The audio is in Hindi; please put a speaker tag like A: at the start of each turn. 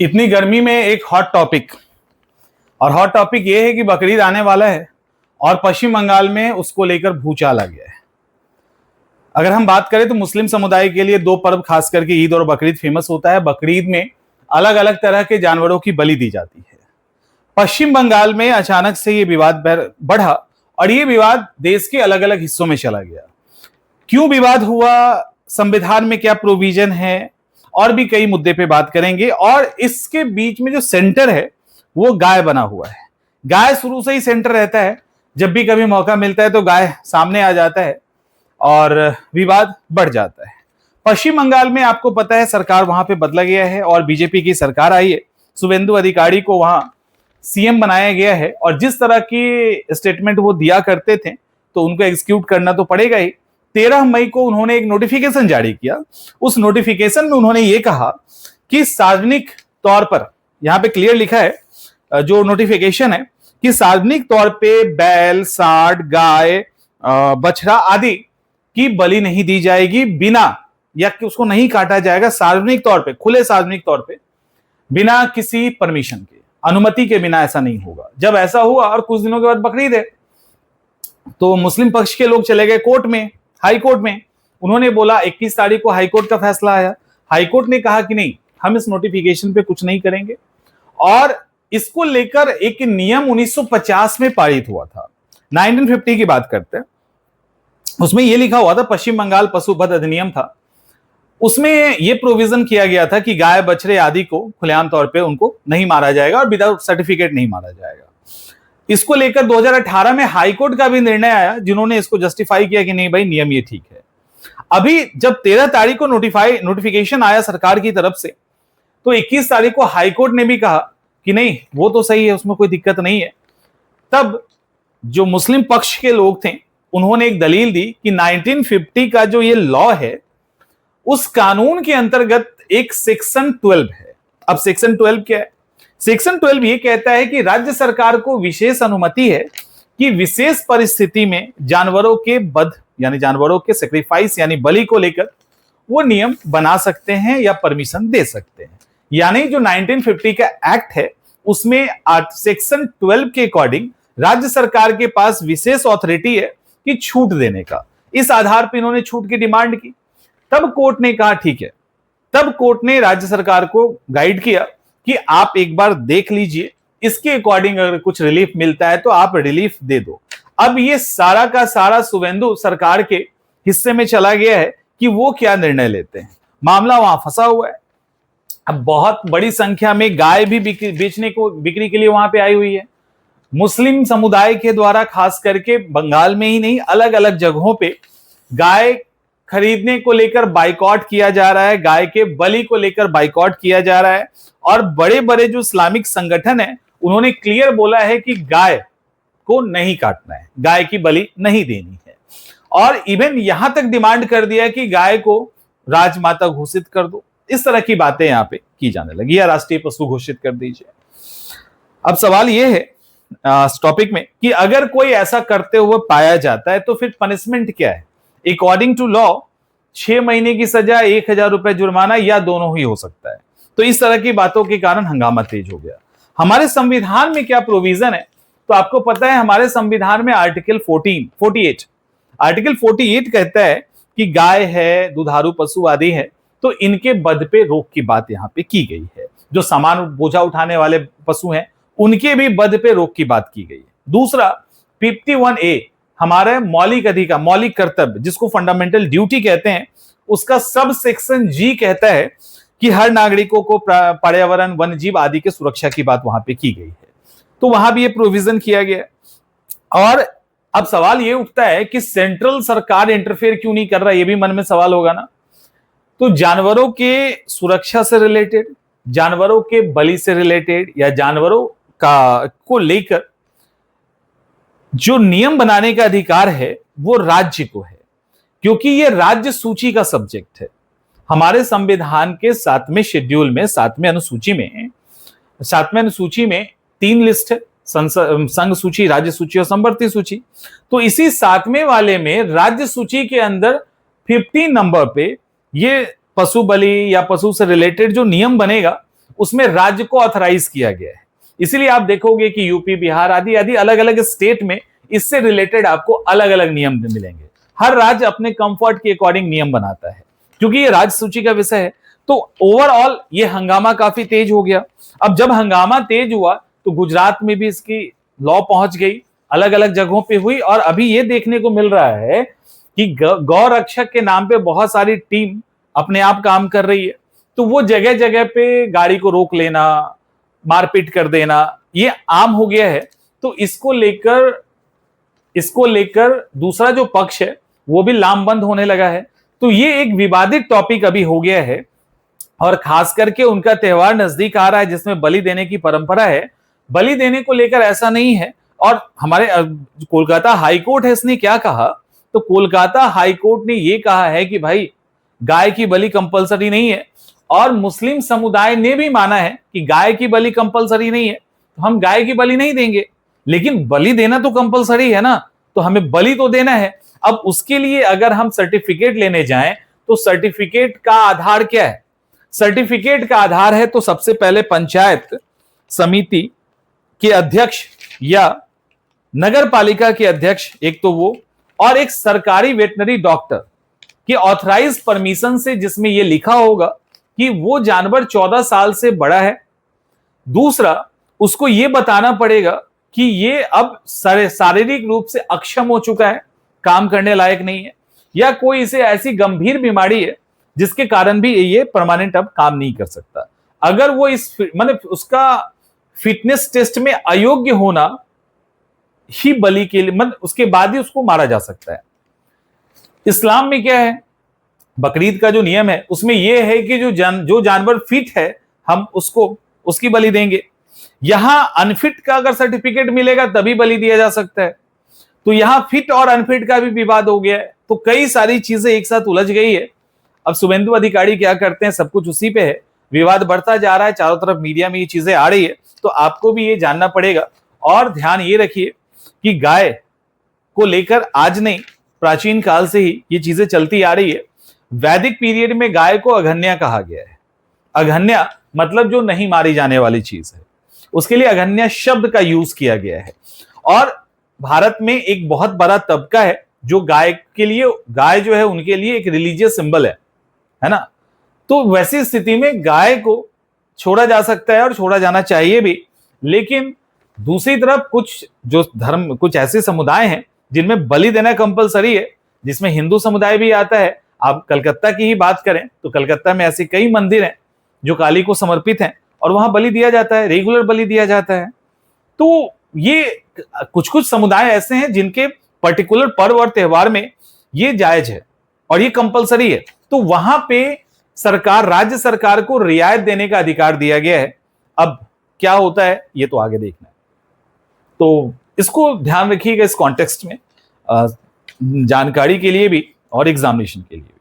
A: इतनी गर्मी में एक हॉट टॉपिक, और हॉट टॉपिक ये है कि बकरीद आने वाला है और पश्चिम बंगाल में उसको लेकर भूचाल आ गया है। अगर हम बात करें तो मुस्लिम समुदाय के लिए दो पर्व खास करके ईद और बकरीद फेमस होता है। बकरीद में अलग अलग तरह के जानवरों की बलि दी जाती है। पश्चिम बंगाल में अचानक से ये विवाद बढ़ा और ये विवाद देश के अलग अलग हिस्सों में चला गया। क्यों विवाद हुआ, संविधान में क्या प्रोविजन है, और भी कई मुद्दे पे बात करेंगे। और इसके बीच में जो सेंटर है वो गाय बना हुआ है। गाय शुरू से ही सेंटर रहता है, जब भी कभी मौका मिलता है तो गाय सामने आ जाता है और विवाद बढ़ जाता है। पश्चिम बंगाल में आपको पता है सरकार वहां पे बदला गया है और बीजेपी की सरकार आई है। शुभेंदु अधिकारी को वहां सीएम बनाया गया है और जिस तरह की स्टेटमेंट वो दिया करते थे तो उनको एग्जीक्यूट करना तो पड़ेगा ही। 13 मई को उन्होंने एक नोटिफिकेशन जारी किया। उस नोटिफिकेशन में उन्होंने ये कहा कि सार्वजनिक तौर पर, यहां पे क्लियर लिखा है जो नोटिफिकेशन है, कि सार्वजनिक तौर पे बैल, सांड, गाय, बछड़ा आदि की बलि नहीं दी जाएगी बिना, या कि उसको नहीं काटा जाएगा सार्वजनिक तौर पे, खुले सार्वजनिक तौर पे, बिना किसी परमिशन के, अनुमति के बिना ऐसा नहीं होगा। जब ऐसा हुआ और कुछ दिनों के बाद बकरीद है तो मुस्लिम पक्ष के लोग चले गए कोर्ट में, हाई कोर्ट में। उन्होंने बोला, 21 तारीख को हाई कोर्ट का फैसला आया। हाई कोर्ट ने कहा कि नहीं, हम इस नोटिफिकेशन पे कुछ नहीं करेंगे। और इसको लेकर एक नियम 1950 में पारित हुआ था। 1950 की बात करते हैं। उसमें यह लिखा हुआ था, पश्चिम बंगाल पशुवध अधिनियम था, उसमें यह प्रोविजन किया गया था कि गाय, बछड़े आदि को खुलेआम तौर पे उनको नहीं मारा जाएगा और विदाउट सर्टिफिकेट नहीं मारा जाएगा। इसको लेकर 2018 में हाई कोर्ट का भी निर्णय आया, जिन्होंने इसको जस्टिफाई किया कि नहीं भाई, नियम ये ठीक है। अभी जब 13 तारीख को नोटिफिकेशन आया सरकार की तरफ से, तो 21 तारीख को हाई कोर्ट ने भी कहा कि नहीं, वो तो सही है, उसमें कोई दिक्कत नहीं है। तब जो मुस्लिम पक्ष के लोग थे उन्होंने एक दलील दी कि 1950 का जो ये लॉ है, उस कानून के अंतर्गत एक सेक्शन 12 है। अब सेक्शन 12 क्या है? सेक्शन 12 ये कहता है कि राज्य सरकार को विशेष अनुमति है कि विशेष परिस्थिति में जानवरों के वध यानी जानवरों के सेक्रीफाइस यानी बलि को लेकर वो नियम बना सकते हैं या परमिशन दे सकते हैं। यानी जो 1950 का एक्ट है उसमें सेक्शन 12 के अकॉर्डिंग राज्य सरकार के पास विशेष ऑथोरिटी है कि छूट देने का। इस आधार पर इन्होंने छूट की डिमांड की। तब कोर्ट ने कहा ठीक है। तब कोर्ट ने राज्य सरकार को गाइड किया कि आप एक बार देख लीजिए, इसके अकॉर्डिंग अगर कुछ रिलीफ मिलता है तो आप रिलीफ दे दो। अब ये सारा का सारा शुभेंदु सरकार के हिस्से में चला गया है कि वो क्या निर्णय लेते हैं। मामला वहां फंसा हुआ है। अब बहुत बड़ी संख्या में गाय भी बिक्री के लिए वहां पे आई हुई है। मुस्लिम समुदाय के द्वारा खास करके बंगाल में ही नहीं, अलग अलग जगहों पे गाय खरीदने को लेकर बाइकॉट किया जा रहा है, गाय के बलि को लेकर बाइकॉट किया जा रहा है। और बड़े बड़े जो इस्लामिक संगठन है उन्होंने क्लियर बोला है कि गाय को नहीं काटना है, गाय की बलि नहीं देनी है। और इवन यहां तक डिमांड कर दिया है कि गाय को राजमाता घोषित कर दो। इस तरह की बातें यहां पे की जाने लगी, या राष्ट्रीय पशु घोषित कर दीजिए। अब सवाल यह है इस टॉपिक में कि अगर कोई ऐसा करते हुए पाया जाता है तो फिर पनिशमेंट क्या है? अकॉर्डिंग टू लॉ 6 महीने की सजा, 1000 रुपए जुर्माना, या दोनों ही हो सकता है। तो इस तरह की बातों के कारण हंगामा तेज हो गया। हमारे संविधान में क्या प्रोविजन है? तो आपको पता है हमारे संविधान में आर्टिकल 48 कहता है कि गाय है, दुधारू पशु आदि है, तो इनके वध पे रोक की बात यहां पे की गई है। जो सामान बोझा उठाने वाले पशु हैं उनके भी वध पे रोक की बात की गई है। दूसरा 51A हमारे मौलिक अधिकार, मौलिक कर्तव्य, जिसको फंडामेंटल ड्यूटी कहते हैं, उसका सब सेक्शन G कहता है कि हर नागरिकों को पर्यावरण, वन्य जीव आदि के सुरक्षा की बात वहां पे की गई है। तो वहां भी ये प्रोविजन किया गया। और अब सवाल ये उठता है कि सेंट्रल सरकार इंटरफेयर क्यों नहीं कर रहा? ये भी मन में सवाल होगा ना। तो जानवरों के सुरक्षा से रिलेटेड, जानवरों के बलि से रिलेटेड, या जानवरों का को लेकर जो नियम बनाने का अधिकार है वो राज्य को है, क्योंकि ये राज्य सूची का सब्जेक्ट है। हमारे संविधान के 7वें शेड्यूल में, 7वें अनुसूची में 3 लिस्ट है, संघ सूची, राज्य सूची और संवर्ती सूची। तो इसी 7वें वाले में राज्य सूची के अंदर 15 नंबर पे ये पशु बलि या पशु से रिलेटेड जो नियम बनेगा उसमें राज्य को ऑथराइज किया गया है। इसीलिए आप देखोगे कि यूपी, बिहार आदि आदि अलग अलग स्टेट में इससे रिलेटेड आपको अलग अलग नियम मिलेंगे। हर राज्य अपने कंफर्ट के अकॉर्डिंग नियम बनाता है, क्योंकि ये राज्य सूची का विषय है। तो ओवरऑल ये हंगामा काफी तेज हो गया। अब जब हंगामा तेज हुआ तो गुजरात में भी इसकी लॉ पहुंच गई, अलग अलग जगहों पे हुई, और अभी ये देखने को मिल रहा है कि गौ रक्षक के नाम पे बहुत सारी टीम अपने आप काम कर रही है। तो वो जगह जगह पे गाड़ी को रोक लेना, मारपीट कर देना, ये आम हो गया है। तो इसको लेकर दूसरा जो पक्ष है वो भी लामबंद होने लगा है। तो ये एक विवादित टॉपिक अभी हो गया है, और खास करके उनका त्योहार नजदीक आ रहा है जिसमें बलि देने की परंपरा है। बलि देने को लेकर ऐसा नहीं है, और हमारे कोलकाता हाईकोर्ट है, इसने क्या कहा, तो कोलकाता हाईकोर्ट ने यह कहा है कि भाई गाय की बलि कंपलसरी नहीं है, और मुस्लिम समुदाय ने भी माना है कि गाय की बलि कंपलसरी नहीं है, तो हम गाय की बलि नहीं देंगे। लेकिन बलि देना तो कंपलसरी है ना, तो हमें बलि तो देना है। अब उसके लिए अगर हम सर्टिफिकेट लेने जाएं तो सर्टिफिकेट का आधार क्या है? सर्टिफिकेट का आधार है तो सबसे पहले पंचायत समिति के अध्यक्ष या नगर पालिका के अध्यक्ष, एक तो वो, और एक सरकारी वेटनरी डॉक्टर के ऑथराइज परमिशन से, जिसमें यह लिखा होगा कि वो जानवर 14 साल से बड़ा है। दूसरा, उसको यह बताना पड़ेगा कि ये अब शारीरिक रूप से अक्षम हो चुका है, काम करने लायक नहीं है, या कोई इसे ऐसी गंभीर बीमारी है जिसके कारण भी ये परमानेंट अब काम नहीं कर सकता। अगर वो इस मतलब उसका फिटनेस टेस्ट में अयोग्य होना ही बलि के लिए, मतलब उसके बाद ही उसको मारा जा सकता है। इस्लाम में क्या है, बकरीद का जो नियम है उसमें यह है कि जो जानवर फिट है हम उसकी बलि देंगे। यहां अनफिट का अगर सर्टिफिकेट मिलेगा तभी बलि दिया जा सकता है। तो यहां फिट और अनफिट का भी विवाद हो गया है। तो कई सारी चीजें एक साथ उलझ गई है। अब शुभेंदु अधिकारी क्या करते हैं, सब कुछ उसी पे है। विवाद बढ़ता जा रहा है, चारों तरफ मीडिया में ये चीजें आ रही है, तो आपको भी ये जानना पड़ेगा। और ध्यान ये रखिए कि गाय को लेकर आज नहीं, प्राचीन काल से ही ये चीजें चलती आ रही है। वैदिक पीरियड में गाय को अघन्या कहा गया है। अघन्या मतलब जो नहीं मारी जाने वाली चीज है, उसके लिए अघन्या शब्द का यूज किया गया है। और भारत में एक बहुत बड़ा तबका है जो गाय जो है उनके लिए एक रिलीजियस सिंबल है ना। तो वैसी स्थिति में गाय को छोड़ा जा सकता है और छोड़ा जाना चाहिए भी। लेकिन दूसरी तरफ कुछ ऐसे समुदाय हैं जिनमें बलि देना कंपलसरी है, जिसमें हिंदू समुदाय भी आता है। आप कलकत्ता की ही बात करें तो कलकत्ता में ऐसे कई मंदिर हैं जो काली को समर्पित हैं, और वहां बलि दिया जाता है, रेगुलर बलि दिया जाता है। तो ये कुछ समुदाय ऐसे हैं जिनके पर्टिकुलर पर्व और त्योहार में ये जायज है और ये कंपलसरी है। तो वहां पे राज्य सरकार को रियायत देने का अधिकार दिया गया है। अब क्या होता है ये तो आगे देखना है। तो इसको ध्यान रखिएगा इस कॉन्टेक्स्ट में, जानकारी के लिए भी और एग्जामिनेशन के लिए भी।